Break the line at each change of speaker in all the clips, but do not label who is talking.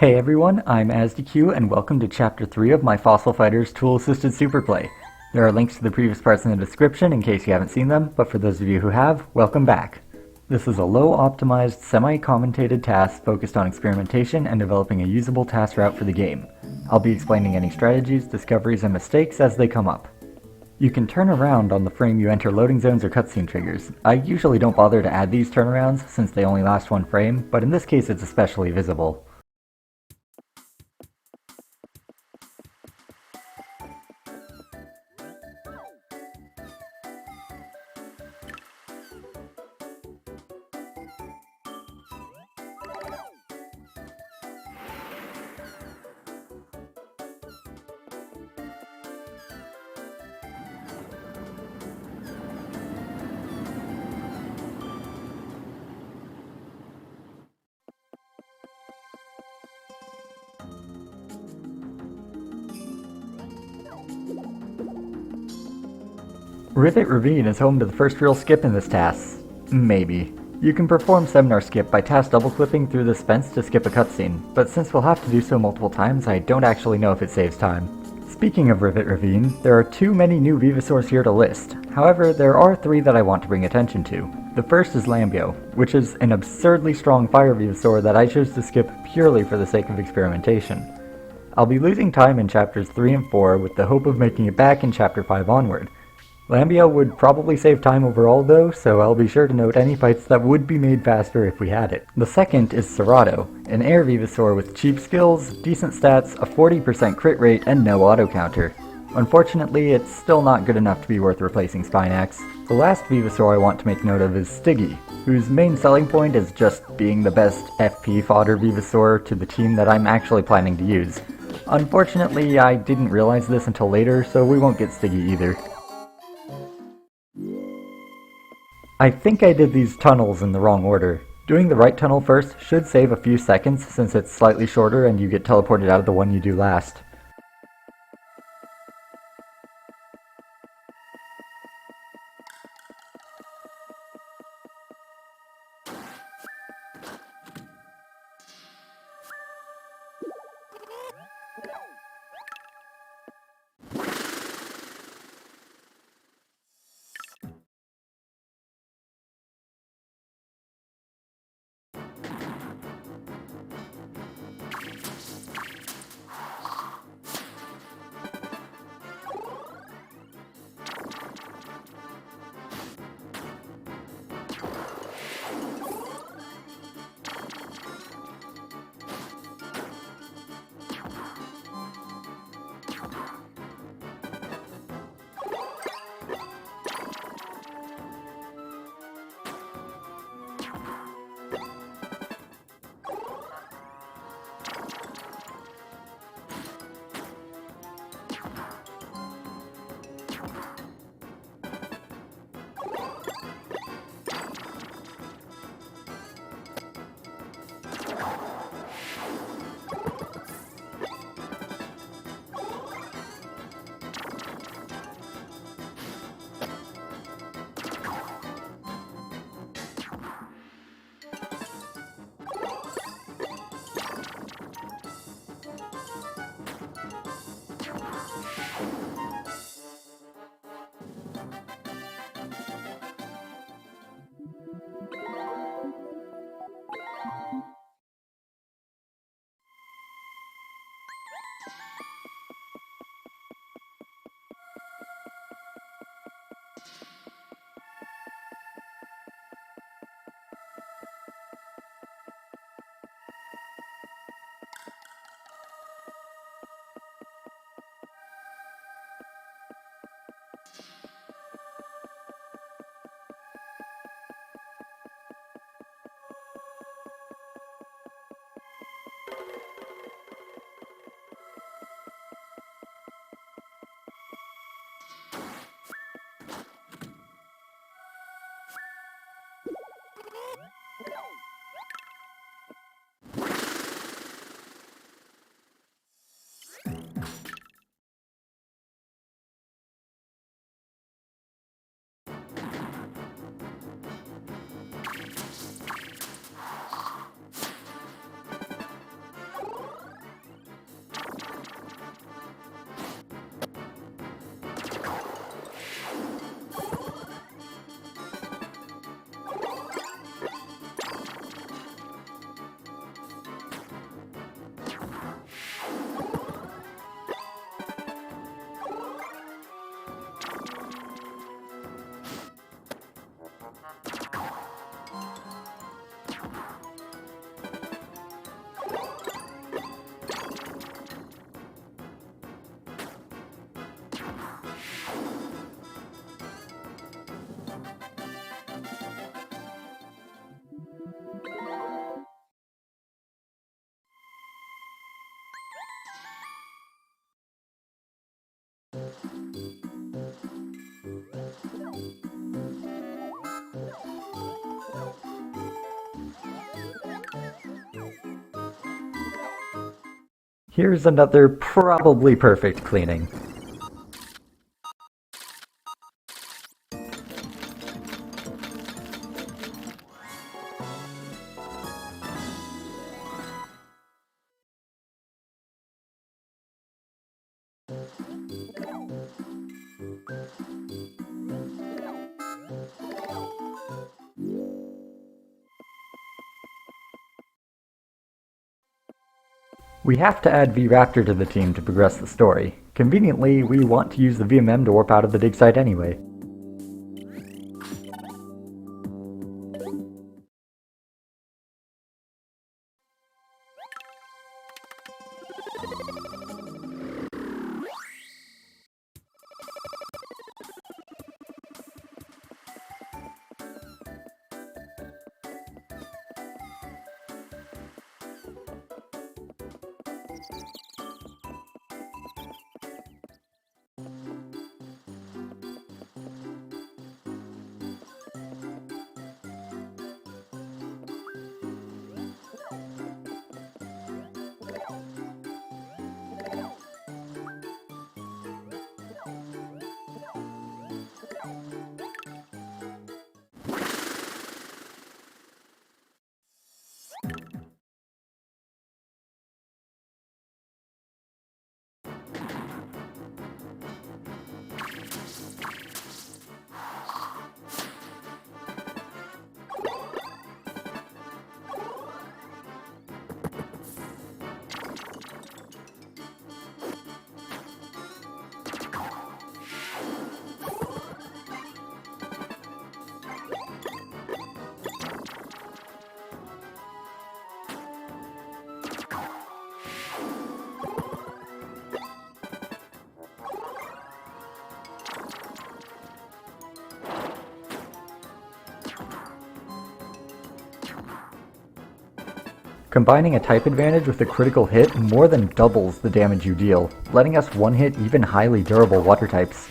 Hey everyone, I'm AsDQ and welcome to Chapter 3 of my Fossil Fighters Tool-Assisted Superplay. There are links to the previous parts in the description in case you haven't seen them, but for those of you who have, welcome back. This is a low-optimized, semi-commentated TAS focused on experimentation and developing a usable TAS route for the game. I'll be explaining any strategies, discoveries, and mistakes as they come up. You can turn around on the frame you enter loading zones or cutscene triggers. I usually don't bother to add these turnarounds since they only last one frame, but in this case it's especially visible. Rivet Ravine is home to the first real skip in this TAS. Maybe. You can perform Seminar Skip by TAS double-clipping through this fence to skip a cutscene, but since we'll have to do so multiple times, I don't actually know if it saves time. Speaking of Rivet Ravine, there are too many new Vevasaurs here to list. However, there are three that I want to bring attention to. The first is Lambeo, which is an absurdly strong fire Vevasaur that I chose to skip purely for the sake of experimentation. I'll be losing time in chapters 3 and 4 with the hope of making it back in chapter 5 onward. Lambeo would probably save time overall though, so I'll be sure to note any fights that would be made faster if we had it. The second is Cerrado, an air Vevasaur with cheap skills, decent stats, a 40% crit rate, and no auto counter. Unfortunately, it's still not good enough to be worth replacing Spinax. The last Vevasaur I want to make note of is Stiggy, whose main selling point is just being the best FP fodder Vevasaur to the team that I'm actually planning to use. Unfortunately, I didn't realize this until later, so we won't get Stiggy either. I think I did these tunnels in the wrong order. Doing the right tunnel first should save a few seconds since it's slightly shorter and you get teleported out of the one you do last. Here's another probably perfect cleaning. We have to add V-Raptor to the team to progress the story. Conveniently, we want to use the VMM to warp out of the dig site anyway. Combining a type advantage with a critical hit more than doubles the damage you deal, letting us one-hit even highly durable water types.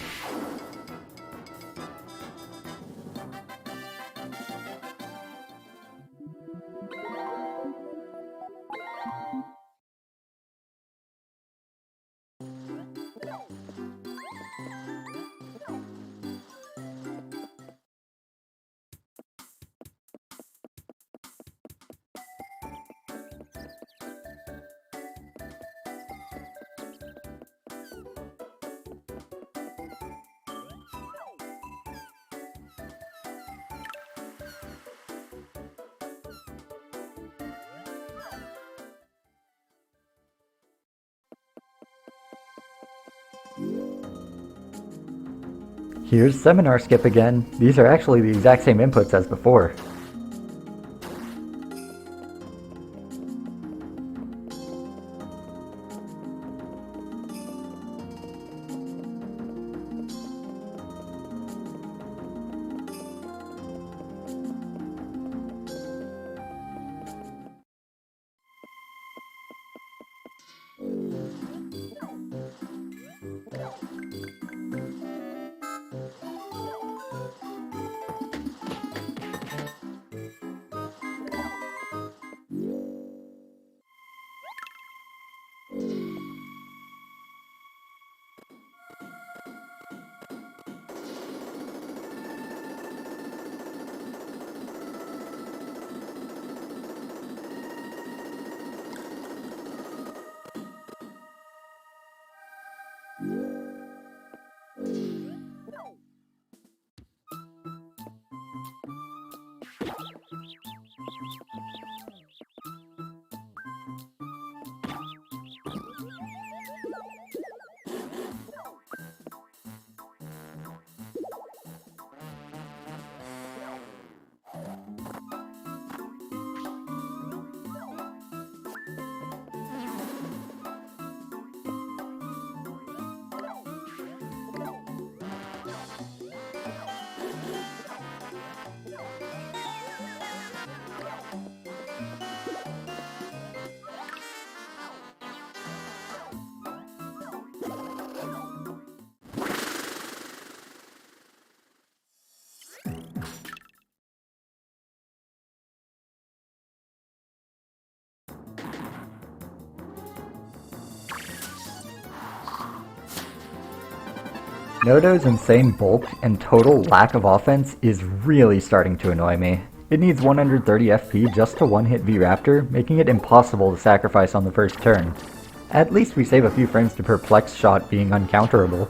Here's Seminar Skip again. These are actually the exact same inputs as before. Nodo's insane bulk and total lack of offense is really starting to annoy me. It needs 130 FP just to one-hit V-Raptor, making it impossible to sacrifice on the first turn. At least we save a few frames to Perplex Shot being uncounterable.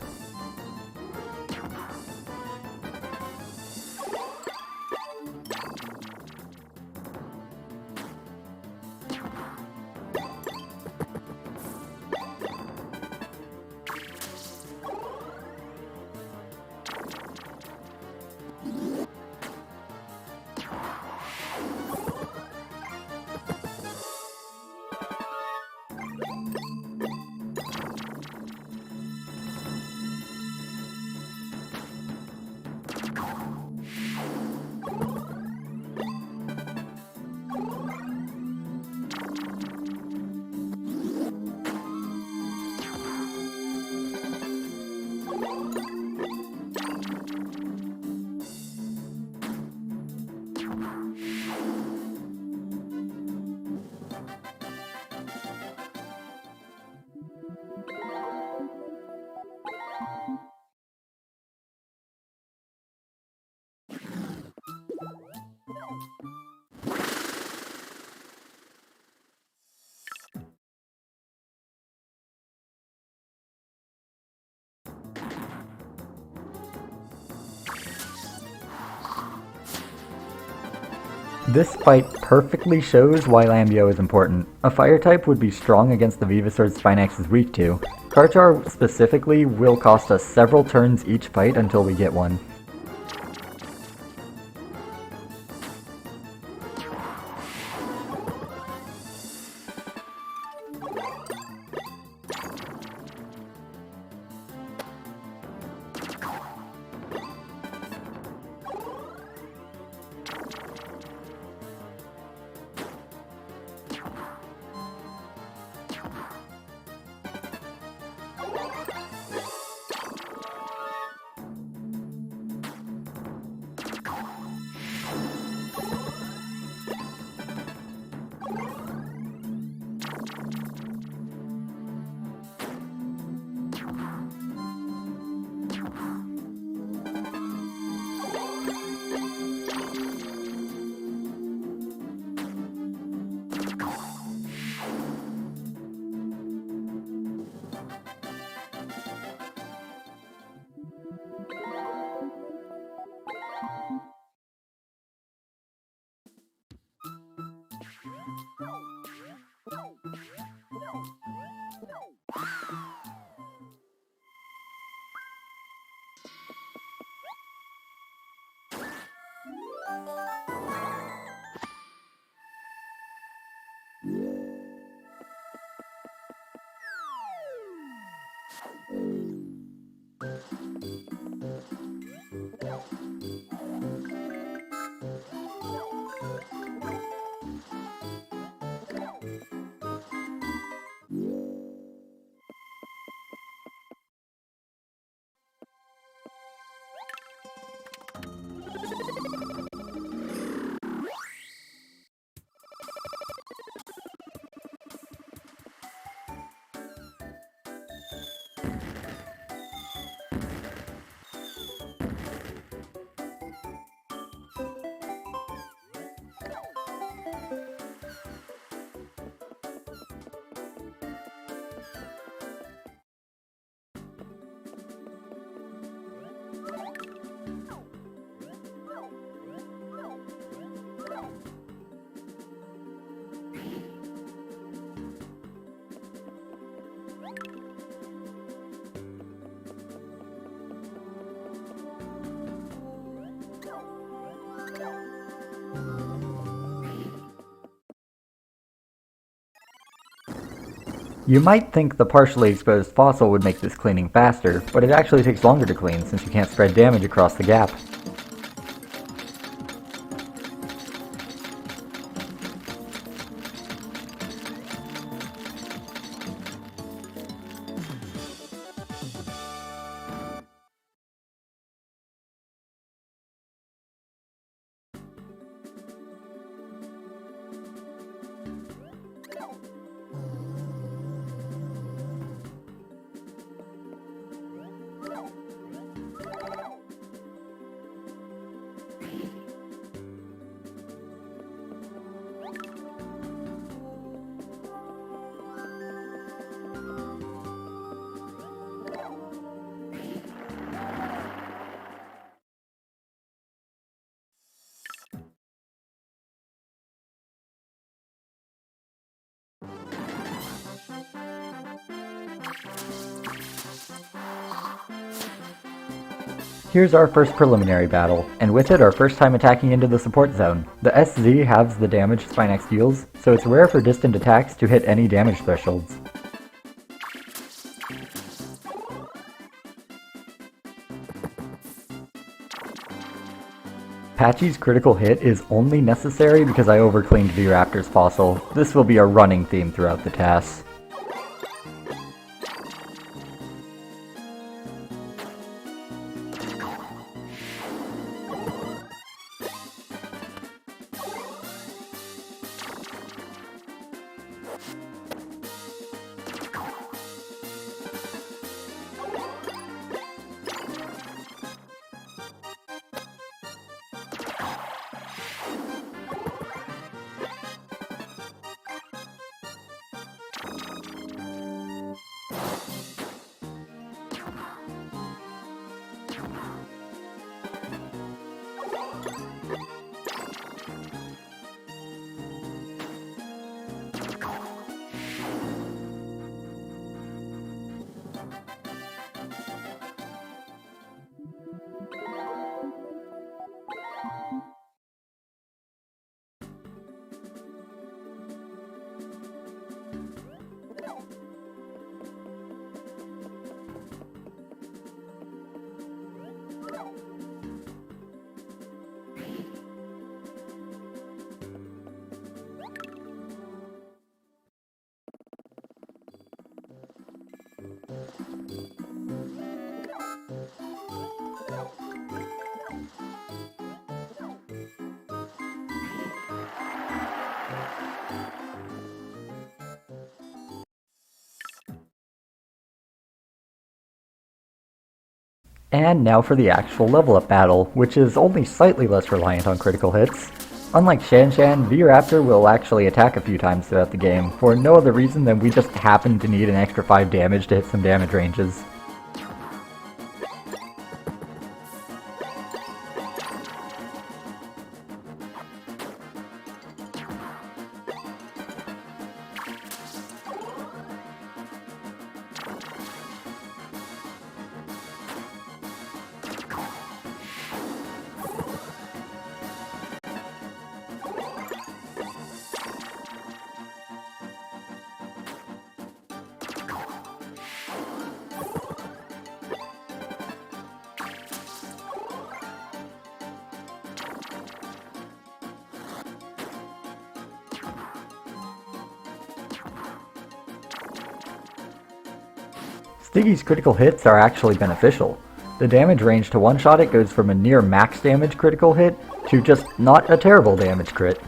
This fight perfectly shows why Lambeo is important. A fire type would be strong against the Venusaur Spinax is weak to. Karchar specifically will cost us several turns each fight until we get one. You might think the partially exposed fossil would make this cleaning faster, but it actually takes longer to clean since you can't spread damage across the gap. Here's our first preliminary battle, and with it our first time attacking into the support zone. The SZ halves the damage Spinax deals, so it's rare for distant attacks to hit any damage thresholds. Patchy's critical hit is only necessary because I overcleaned V-Raptor's fossil. This will be a running theme throughout the TAS. And now for the actual level up battle, which is only slightly less reliant on critical hits. Unlike Shan, V-Raptor will actually attack a few times throughout the game, for no other reason than we just happen to need an extra 5 damage to hit some damage ranges. Stiggy's critical hits are actually beneficial. The damage range to one-shot it goes from a near max damage critical hit to just not a terrible damage crit.